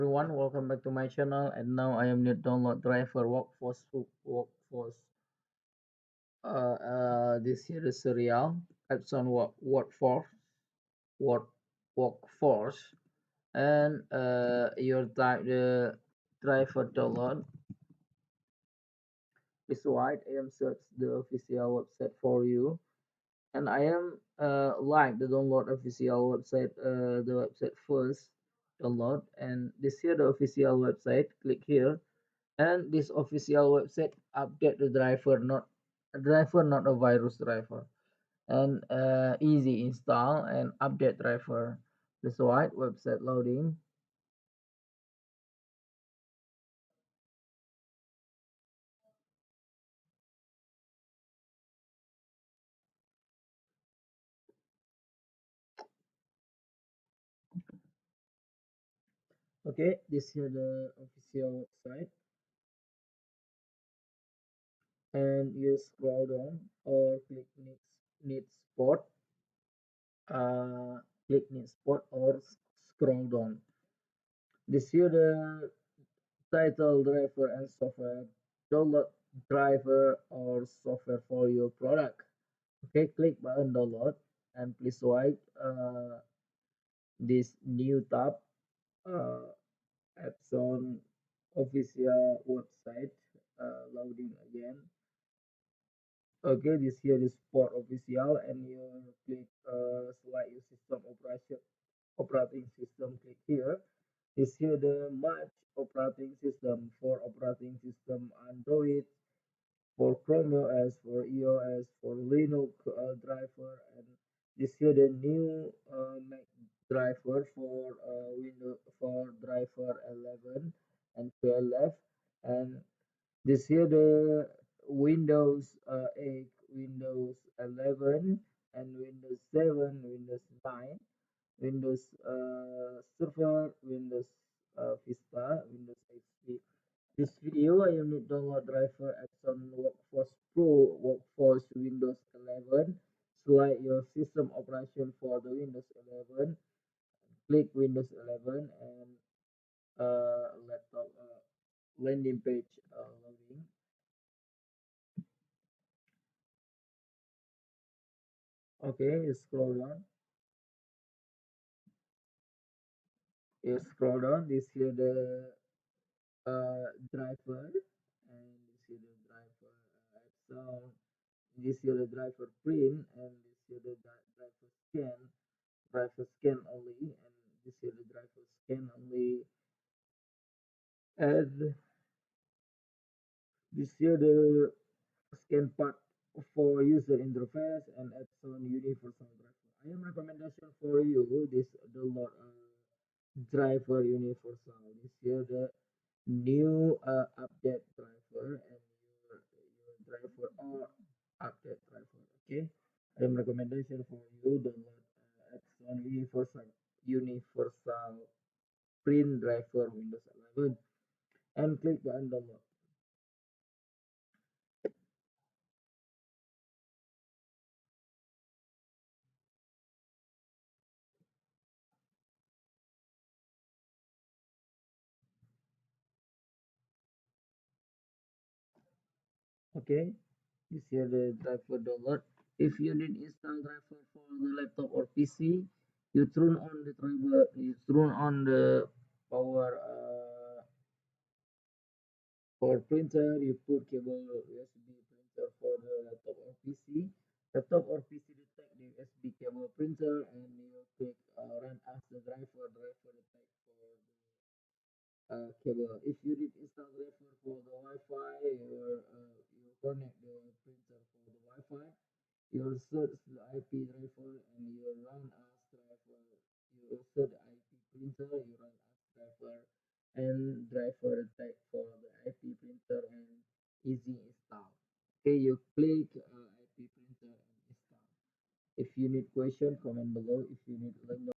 Everyone, welcome back to my channel. And now I am new download driver workforce. This here is serial. It's on work workforce, and your type the driver download is white. I am search the official website for you, and I am like the download official website. The website first download, and this here the official website. Click here and this official website update the driver, not a driver, not a virus driver, and easy install and update driver. This white website loading. Okay, this here the official website, and you scroll down or click need spot, uh click need spot or scroll down. This here the title driver and software, download driver or software for your product. Okay, click button download and please wait this new tab, uh, Epson official website, loading again. Okay, this here is port official, and you click select your system operating system. Click here. This here the March operating system for operating system Android, for Chrome OS, for iOS, for Linux driver, and this here the new Mac driver for Windows for driver 11 and 12, and this here the Windows 8, Windows 11, and Windows 7, Windows 9, Windows Server, Windows Vista, Windows XP. This video I am download driver Epson WorkForce Pro WorkForce Windows 11. Select your system operation for the Windows 11. Click Windows 11 and laptop landing page loading. Okay, you scroll down. You scroll down. This here the driver, and this here the driver Epson. This here the driver print, and this here the driver scan. Driver scan only, and this is the driver scan only, and this here the scan part for user interface and Epson universal driver. I am recommendation for you this download driver universal. This here the new update driver, and your driver or update driver. Okay, I am recommendation for you download Epson universal print driver Windows 11 and click button download. Okay, this here the driver download. If you need install driver for the laptop or PC, you turn on the driver, you turn on the power for printer, you put cable USB printer for the laptop or PC. Laptop or PC detect the USB cable printer, and you click run as the driver detect for cable. If you did install driver for the Wi-Fi, you connect the printer for the Wi-Fi. You search the IP driver and you run as driver. You search the IP printer, you run as driver, and driver tag for the IP printer and easy install. Okay, you click IP printer and install. If you need question, comment below. If you need link